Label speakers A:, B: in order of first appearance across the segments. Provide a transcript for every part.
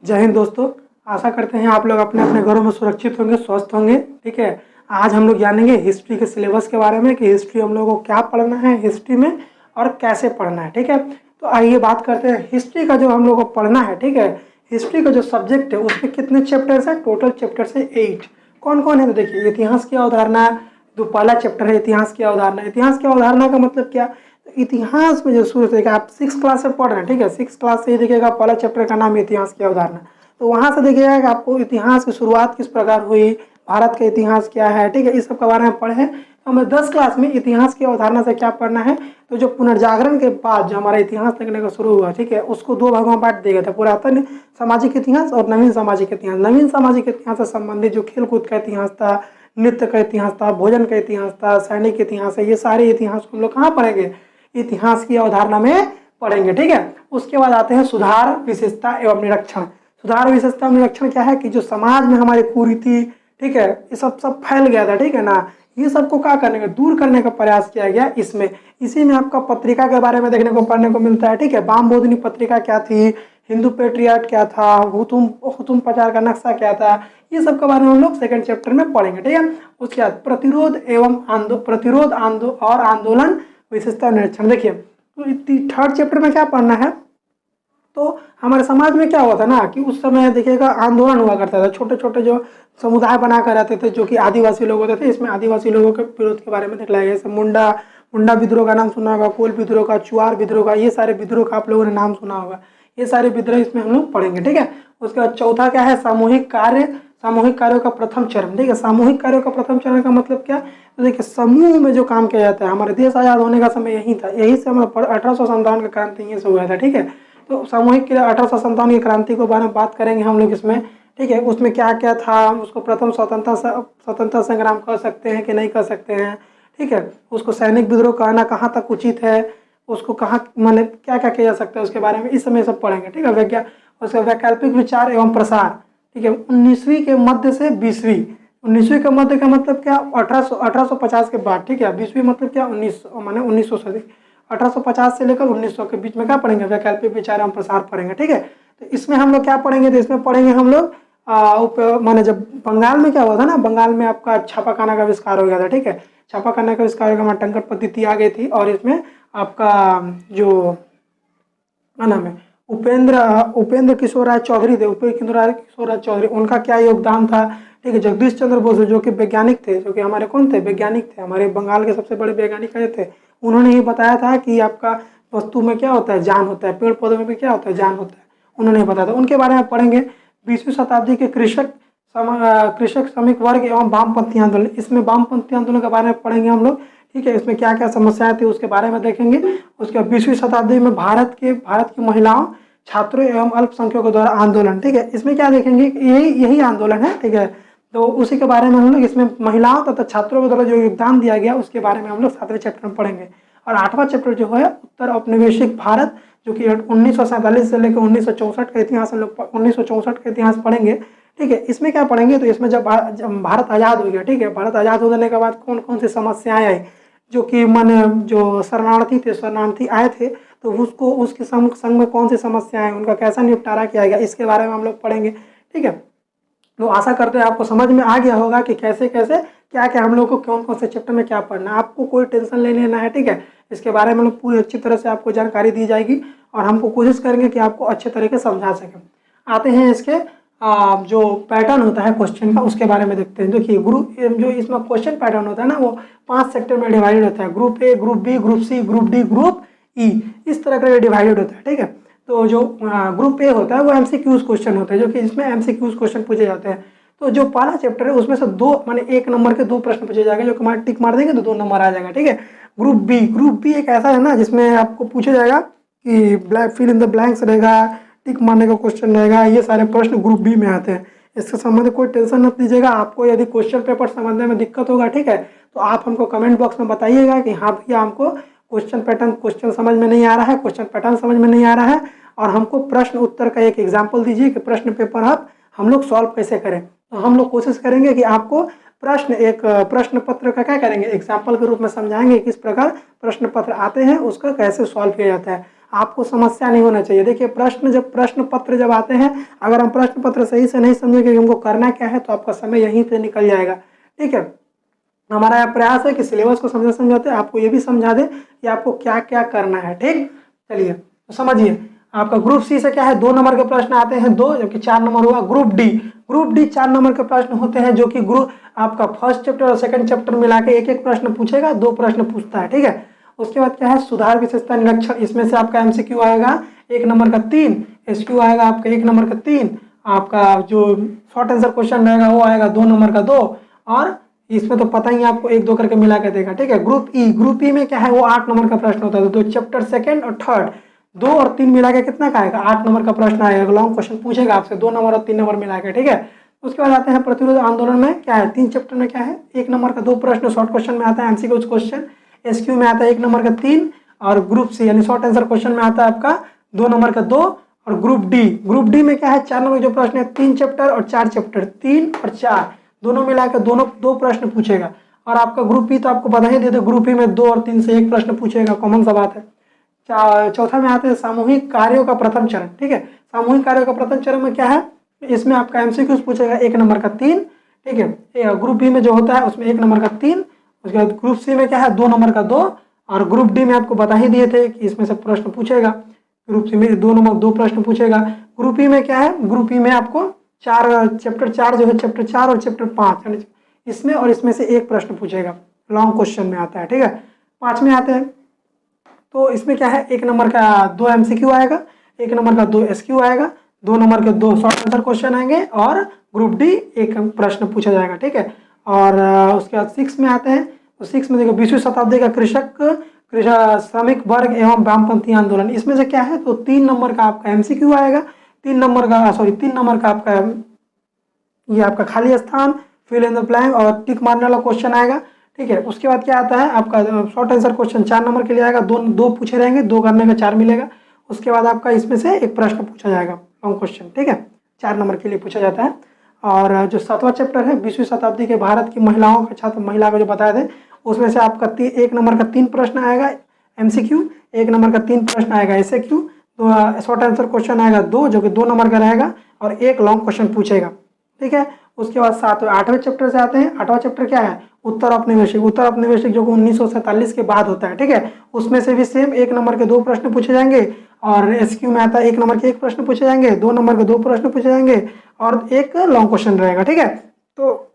A: जय हिंद दोस्तों। आशा करते हैं आप लोग अपने अपने घरों में सुरक्षित होंगे, स्वस्थ होंगे। ठीक है, आज हम लोग जानेंगे हिस्ट्री के सिलेबस के बारे में कि हिस्ट्री हम लोगों को क्या पढ़ना है हिस्ट्री में और कैसे पढ़ना है। ठीक है, तो आइए बात करते हैं हिस्ट्री का जो हम लोग को पढ़ना है। ठीक है, हिस्ट्री का जो सब्जेक्ट है उसमें कितने चैप्टर्स है? टोटल चैप्टर्स है 8। कौन कौन है? तो देखिए, इतिहास की अवधारणा जो पहला चैप्टर है, इतिहास की अवधारणा। इतिहास की अवधारणा का मतलब क्या? इतिहास में जो शुरू से आप 6 क्लास से पढ़ रहे हैं, ठीक है, 6 क्लास से ही देखिएगा पहला चैप्टर का नाम है इतिहास की अवधारणा। तो वहाँ से देखिएगा कि आपको इतिहास की शुरुआत किस प्रकार हुई, भारत का इतिहास क्या है, ठीक है, इस सब के बारे में पढ़े हैं। तो हमें 10 क्लास में इतिहास की अवधारणा से क्या पढ़ना है? तो जो पुनर्जागरण के बाद जो हमारा इतिहास लिखने का शुरू हुआ, ठीक है, उसको 2 भागों में बांट दिया गया था, पुरातन सामाजिक इतिहास और नवीन सामाजिक इतिहास। नवीन सामाजिक इतिहास से संबंधित जो खेलकूद का इतिहास था, नृत्य का इतिहास था, भोजन का इतिहास था, सैनिक इतिहास है, ये सारे इतिहास को हम लोग कहाँ पढ़ेंगे? इतिहास की अवधारणा में पढ़ेंगे। ठीक है, उसके बाद आते हैं सुधार, विशेषता एवं निरीक्षण। सुधार, विशेषता, निरीक्षण क्या है कि जो समाज में हमारी कुरीति, ठीक है, ये सब फैल गया था, ठीक है ना, ये सबको क्या करने का, दूर करने का प्रयास किया गया इसमें। इसी में आपका पत्रिका के बारे में देखने को पढ़ने को मिलता है। ठीक है, बाम बोधनी पत्रिका क्या थी, हिंदू पेट्रियाट क्या था, हुतुम हुतुम प्रचार का नक्शा क्या था, ये सब के बारे में हम लोग सेकंड चैप्टर में पढ़ेंगे। ठीक है, उसके बाद प्रतिरोध और आंदोलन, विशेषता निरीक्षण। देखिए, तो थर्ड चैप्टर में क्या पढ़ना है? तो हमारे समाज में क्या हुआ था ना कि उस समय देखिएगा आंदोलन हुआ करता था, छोटे छोटे जो समुदाय बना कर रहते थे जो कि आदिवासी लोग होते थे। इसमें आदिवासी लोगों के विरोध के बारे में दिखलाया गया, जैसे मुंडा विद्रोह का नाम सुना होगा, कोल विद्रोह का, चुआर विद्रोह का, ये सारे विद्रोह का आप लोगों ने नाम सुना होगा। ये सारे विद्रोह इसमें हम लोग पढ़ेंगे। ठीक है, उसके बाद चौथा क्या है? सामूहिक कार्य, सामूहिक कार्यों का प्रथम चरण। ठीक है, सामूहिक कार्यों का प्रथम चरण का मतलब क्या? तो देखिए, समूह में जो काम किया जाता है, हमारे देश आज़ाद होने का समय यही था, यही से हमारा 1857 का क्रांति यहीं से हुआ था। ठीक है, तो सामूहिक के 1857 की क्रांति के बारे में बात करेंगे हम लोग इसमें। ठीक है, उसमें क्या क्या था, उसको प्रथम स्वतंत्रता संग्राम कह सकते हैं कि नहीं कह सकते हैं। ठीक है, उसको सैनिक विद्रोह कहना कहाँ तक उचित है, उसको कहाँ माने क्या क्या किया जा सकता है उसके बारे में इस समय सब पढ़ेंगे। ठीक है, उसका वैकल्पिक विचार एवं प्रसार। ठीक है, 19वीं के मध्य से 20वीं, 19वीं के मध्य का मतलब क्या? 1850 के बाद। ठीक है, 20वीं मतलब क्या? 1900 माने 1900 सदी, 1850 से लेकर 1900 के बीच में क्या पढ़ेंगे? वैकल्पिक विचार एवं प्रसार पढ़ेंगे। ठीक है, तो इसमें हम लोग क्या पढ़ेंगे? तो इसमें पढ़ेंगे हम लोग माने जब बंगाल में क्या हुआ था ना, बंगाल में आपका छापाखाना का आविष्कार हो गया था। ठीक है, छापाखाना का आविष्कार हो गया, टंकर पद्धति आ गई थी और इसमें आपका जो क्या नाम है, उपेंद्र किशोर राय चौधरी थे, उपेंद्र किशोर राय चौधरी, उनका क्या योगदान था? ठीक है, जगदीश चंद्र बोस जो कि वैज्ञानिक थे, जो कि हमारे कौन थे? वैज्ञानिक थे, हमारे बंगाल के सबसे बड़े वैज्ञानिक थे। उन्होंने ही बताया था कि आपका वस्तु में क्या होता है? जान होता है, पेड़ पौधों में भी क्या होता है? जान होता है, उन्होंने बताया था, उनके बारे में पढ़ेंगे। 20वीं शताब्दी के कृषक श्रमिक वर्ग एवं वामपंथी आंदोलन, इसमें वामपंथी आंदोलन के बारे में पढ़ेंगे हम लोग। ठीक है, इसमें क्या क्या समस्याएं थी उसके बारे में देखेंगे। उसके बाद 20वीं शताब्दी में भारत की महिलाओं, छात्रों एवं अल्पसंख्यकों द्वारा आंदोलन। ठीक है, इसमें क्या देखेंगे? यही आंदोलन है। ठीक है, तो उसी के बारे में हम लोग इसमें महिलाओं तथा छात्रों के द्वारा जो योगदान दिया गया उसके बारे में हम लोग 7वें चैप्टर में पढ़ेंगे। और 8वां चैप्टर जो है उत्तर औपनिवेशिक भारत, जो कि 1947 से लेकर 1964 का इतिहास हम लोग 1964 का इतिहास पढ़ेंगे। ठीक है, इसमें क्या पढ़ेंगे? तो इसमें जब भारत आज़ाद हो गया, ठीक है, भारत आज़ाद होने के बाद कौन कौन सी समस्याएं आई, जो कि माने जो शरणार्थी आए थे, तो उसके संग में कौन सी समस्याएं हैं, उनका कैसा निपटारा किया गया, इसके बारे में हम लोग पढ़ेंगे। ठीक है, तो आशा करते हैं आपको समझ में आ गया होगा कि कैसे कैसे क्या क्या हम लोग को कौन कौन से चैप्टर में क्या पढ़ना है। आपको कोई टेंशन नहीं लेना है। ठीक है, इसके बारे में हम लोग पूरी अच्छी तरह से आपको जानकारी दी जाएगी और हमको कोशिश करेंगे कि आपको अच्छे तरीके से समझा सकें। आते हैं इसके जो पैटर्न होता है क्वेश्चन का, उसके बारे में देखते हैं। देखिए, ग्रुप जो इसमें क्वेश्चन पैटर्न होता है ना, वो 5 सेक्टर में डिवाइडेड होता है। Group A, group B, group C, group D, group E, इस तरह का डिवाइडेड होता है। ठीक है, तो जो ग्रुप ए होता है वो एमसीक्यूज क्वेश्चन होते हैं, जो कि इसमें एमसीक्यूज क्वेश्चन पूछे जाते हैं। तो जो पहला चैप्टर है उसमें से 2 माने 1 नंबर के 2 प्रश्न पूछे जाएंगे, जो हमारे टिक मार देंगे तो 2 नंबर आ जाएगा। ठीक है, ग्रुप बी एक ऐसा है ना जिसमें आपको पूछा जाएगा कि फिल इन द ब्लैंक्स रहेगा, टिक मारने का क्वेश्चन रहेगा, ये सारे प्रश्न ग्रुप बी में आते हैं। इसके संबंध कोई टेंशन मत लीजिएगा। आपको यदि क्वेश्चन पेपर समझने में दिक्कत होगा, ठीक है, तो आप हमको कमेंट बॉक्स में बताइएगा कि हाँ भैया हमको क्वेश्चन समझ में नहीं आ रहा है, क्वेश्चन पैटर्न समझ में नहीं आ रहा है, और हमको प्रश्न उत्तर का एक एग्जाम्पल दीजिए कि प्रश्न पेपर हम लोग सॉल्व कैसे करें। तो हम लोग कोशिश करेंगे कि आपको प्रश्न एक प्रश्न पत्र का क्या करेंगे, एग्जाम्पल के रूप में समझाएंगे किस प्रकार प्रश्न पत्र आते हैं, उसका कैसे सॉल्व किया जाता है। आपको समस्या नहीं होना चाहिए। देखिए प्रश्न पत्र जब आते हैं, अगर हम प्रश्न पत्र सही से नहीं समझेंगे कि हमको करना क्या है, तो आपका समय यहीं पे निकल जाएगा। ठीक है, हमारा यह प्रयास है कि सिलेबस को समझाते आपको ये भी समझा दे कि आपको क्या क्या करना है। ठीक, चलिए तो समझिए। आपका ग्रुप सी से क्या है, 2 नंबर के प्रश्न आते हैं 2, जबकि 4 नंबर हुआ। ग्रुप डी 4 नंबर के प्रश्न होते हैं, जो कि ग्रुप आपका फर्स्ट चैप्टर और सेकंड चैप्टर मिला के एक एक प्रश्न पूछेगा, 2 प्रश्न पूछता है। ठीक है, उसके बाद क्या है, सुधार विशेषता निरीक्षण। इसमें से आपका MCQ आएगा 1 नंबर का 3, SQ आएगा आपका 1 नंबर का 3, आपका जो शॉर्ट आंसर क्वेश्चन रहेगा वो आएगा 2 नंबर का 2, और इसमें तो पता ही आपको 1 2 करके मिला के देगा। ठीक है, ग्रुप ई में क्या है, वो 8 नंबर का प्रश्न होता है। तो चैप्टर सेकंड और थर्ड 2 और 3 मिला के कितना का आएगा, 8 नंबर का प्रश्न आएगा। लॉन्ग क्वेश्चन पूछेगा आपसे 2 नंबर और 3 नंबर मिला के। ठीक है, उसके बाद आते हैं प्रतिरोध आंदोलन में क्या है, 3 चैप्टर में क्या है, 1 नंबर का 2 प्रश्न शॉर्ट क्वेश्चन में आता है, MCQ क्वेश्चन। SQ में आता है 1 नंबर का 3, और ग्रुप सी यानी शॉर्ट आंसर क्वेश्चन में आता है आपका 2 नंबर का 2। और ग्रुप डी में क्या है, 4 नंबर जो प्रश्न है, 3 चैप्टर और 4 चैप्टर, 3 और 4 दोनों मिलाकर दोनों 2 प्रश्न पूछेगा। और आपका ग्रुप ई तो आपको बता ही देते, ग्रुप ई में 2 और 3 से 1 प्रश्न पूछेगा, कॉमन सा बात है। चौथा में आते हैं सामूहिक कार्यों का प्रथम चरण। ठीक है, सामूहिक कार्यों का प्रथम चरण में क्या है, इसमें आपका MCQ पूछेगा 1 नंबर का 3। ठीक है, ग्रुप बी में जो होता है उसमें 1 नंबर का 3, उसके बाद ग्रुप सी में क्या है 2 नंबर का 2, और ग्रुप डी में आपको बता ही दिए थे कि इसमें से प्रश्न पूछेगा। ग्रुप सी में 2 नंबर 2 प्रश्न पूछेगा। ग्रुप ई में क्या है, ग्रुप ई में आपको चैप्टर 4 जो है, चैप्टर 4 और चैप्टर 5 इसमें और इसमें से 1 प्रश्न पूछेगा, लॉन्ग क्वेश्चन में आता है। ठीक है, 5 में आते हैं तो इसमें क्या है, 1 नंबर का 2 MCQ आएगा, 1 नंबर का 2 SQ आएगा, 2 नंबर के 2 शॉर्ट आंसर क्वेश्चन आएंगे, और ग्रुप डी 1 प्रश्न पूछा जाएगा। ठीक है, और उसके बाद 6 में आते हैं तो 6 में देखो 20वीं शताब्दी का श्रमिक वर्ग एवं वामपंथी आंदोलन। इसमें से क्या है, तो 3 नंबर का आपका MCQ आएगा, 3 नंबर का आपका ये आपका खाली स्थान, फिल इन द ब्लैंक और टिक मारने वाला क्वेश्चन आएगा। ठीक है, उसके बाद क्या आता है आपका शॉर्ट आंसर क्वेश्चन 4 नंबर के लिए आएगा, 2 पूछे रहेंगे, 2 करने का 4 मिलेगा। उसके बाद आपका इसमें से 1 प्रश्न पूछा जाएगा, लॉन्ग क्वेश्चन। ठीक है, 4 नंबर के लिए पूछा जाता है। और जो 7वां चैप्टर है 20वीं शताब्दी के भारत की महिलाओं के छात्र, महिला को जो बताए थे, उसमें से आपका 1 नंबर का 3 प्रश्न आएगा MCQ, 1 नंबर का 3 प्रश्न आएगा SAQ, शॉर्ट आंसर क्वेश्चन आएगा 2 जो कि 2 नंबर का रहेगा, और 1 लॉन्ग क्वेश्चन पूछेगा। ठीक है, उसके बाद 8वें चैप्टर से आते हैं। 8वां चैप्टर क्या है, उत्तर औपनिवेशिक जो कि 1947 के बाद होता है। ठीक है, उसमें से भी सेम 1 नंबर के 2 प्रश्न पूछे जाएंगे, और SQ में आता है 1 नंबर के 1 प्रश्न पूछे जाएंगे, 2 नंबर के 2 प्रश्न पूछे जाएंगे, और 1 लॉन्ग क्वेश्चन रहेगा। ठीक है, तो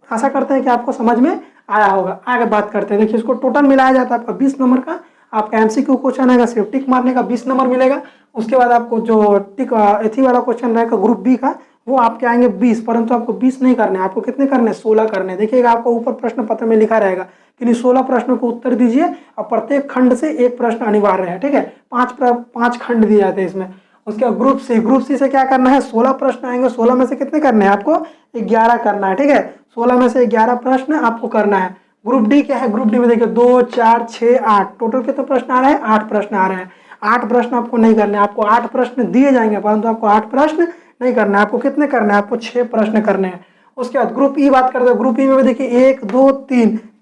A: आशा करते हैं कि आपको समझ में आया होगा। आगे बात करते हैं, देखिए इसको टोटल मिलाया जाता है आपका 20 नंबर का। आपका MCQ क्वेश्चन आएगा, सिर्फ टिक मारने का 20 नंबर मिलेगा। उसके बाद आपको जो टिक एथी वाला क्वेश्चन रहेगा ग्रुप बी का, वो आपके आएंगे 20, परंतु आपको 20 नहीं करने, आपको कितने करने, 16 करने। देखिएगा आपको ऊपर प्रश्न पत्र में लिखा रहेगा कि 16 प्रश्नों को उत्तर दीजिए, और प्रत्येक खंड से 1 प्रश्न अनिवार्य है। ठीक है, 5 खंड दिए जाते हैं इसमें। उसके बाद ग्रुप सी से क्या करना है, 16 प्रश्न आएंगे, 16 में से कितने करने हैं आपको, 11 करना है। ठीक है, 16 में से 11 प्रश्न आपको करना है। ग्रुप डी क्या है, ग्रुप डी में देखिए 2 4 6 8 टोटल कितने प्रश्न आ रहे हैं, 8 प्रश्न आ रहे हैं। 8 प्रश्न आपको नहीं करने, आपको 8 प्रश्न दिए जाएंगे, परंतु आपको 8 प्रश्न नहीं करना है। आपको कितने करने हैं, आपको 6 प्रश्न करने हैं। उसके बाद ग्रुप ई बात करते हैं, ग्रुप ई में देखिए 1 2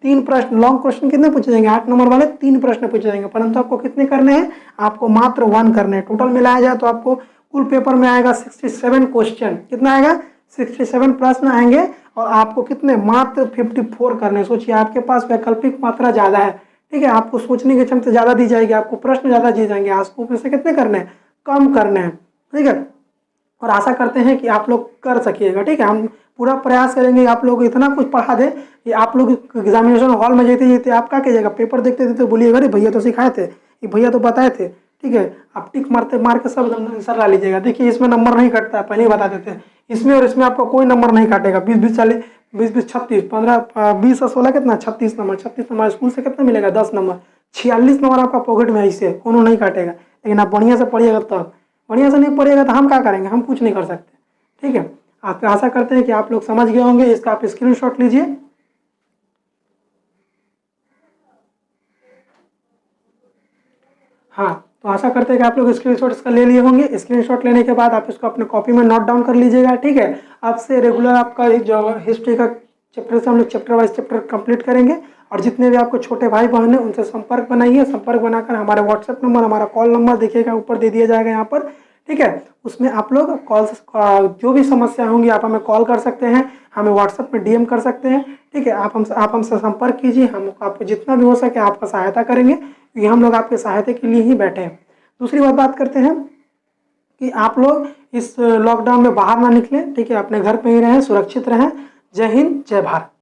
A: 3 प्रश्न, लॉन्ग क्वेश्चन कितने पूछे जाएंगे, 8 नंबर वाले 3 प्रश्न पूछे जाएंगे, परंतु आपको कितने करने हैं, आपको मात्र 1 करने हैं। टोटल मिलाया जाए तो आपको कुल पेपर में आएगा 67 क्वेश्चन। कितना आएगा, 67 प्रश्न आएंगे, और आपको कितने, मात्र 54 करने। सोचिए आपके पास वैकल्पिक मात्रा ज़्यादा है। ठीक है, आपको सोचने की क्षमता ज़्यादा दी जाएगी, आपको प्रश्न ज़्यादा दिए जाएंगे, आपको में से कितने करने हैं, कम करने हैं। ठीक है, और आशा करते हैं कि आप लोग कर सकिएगा। ठीक है, हम पूरा प्रयास करेंगे आप लोग इतना कुछ पढ़ा दें कि आप लोग एग्जामिनेशन हॉल में जीते आप क्या कीजिएगा, पेपर देखते थे तो बोलिएगा अरे भैया तो सिखाए थे, ये भैया तो बताए थे। ठीक है, आप टिक मार के सब आंसर ला लीजिएगा। देखिए इसमें नंबर नहीं कटता है, पहले ही बता देते हैं, इसमें और इसमें आपको कोई नंबर नहीं काटेगा। 20 40 20 36 15 20 और 16 कितना, 36 नंबर। 36 नंबर स्कूल से कितना मिलेगा, 10 नंबर। 46 नंबर आपका पॉकेट में ऐसे कोनो नहीं काटेगा, लेकिन आप बढ़िया से पढ़िएगा तब। बढ़िया से नहीं पढ़िएगा तो हम क्या करेंगे, हम कुछ नहीं कर सकते। ठीक है, आप आशा करते हैं कि आप लोग समझ गए होंगे। इसका आप स्क्रीनशॉट लीजिए। हाँ, तो आशा करते हैं कि आप लोग स्क्रीनशॉट इसका ले लिए होंगे। स्क्रीनशॉट लेने के बाद आप इसको अपने कॉपी में नोट डाउन कर लीजिएगा। ठीक है, अब से रेगुलर आपका जो हिस्ट्री का चैप्टर से हम लोग चैप्टर वाइज चैप्टर कंप्लीट करेंगे। और जितने भी आपको छोटे भाई बहन हैं उनसे संपर्क बनाइए, संपर्क बनाकर हमारे व्हाट्सएप नंबर, हमारा कॉल नंबर देखिएगा ऊपर दे दिया जाएगा यहाँ पर, ठीक है। उसमें आप लोग कॉल, जो भी समस्या होंगी आप हमें कॉल कर सकते हैं, हमें व्हाट्सएप में डीएम कर सकते हैं, ठीक है। आप हमसे संपर्क कीजिए, हम आपको जितना भी हो सके आपका सहायता करेंगे, क्योंकि हम लोग आपके सहायता के लिए ही बैठे हैं। दूसरी बात करते हैं कि आप लोग इस लॉकडाउन में बाहर ना निकलें, ठीक है, अपने घर पे ही रहें, सुरक्षित रहें। जय हिंद, जय भारत।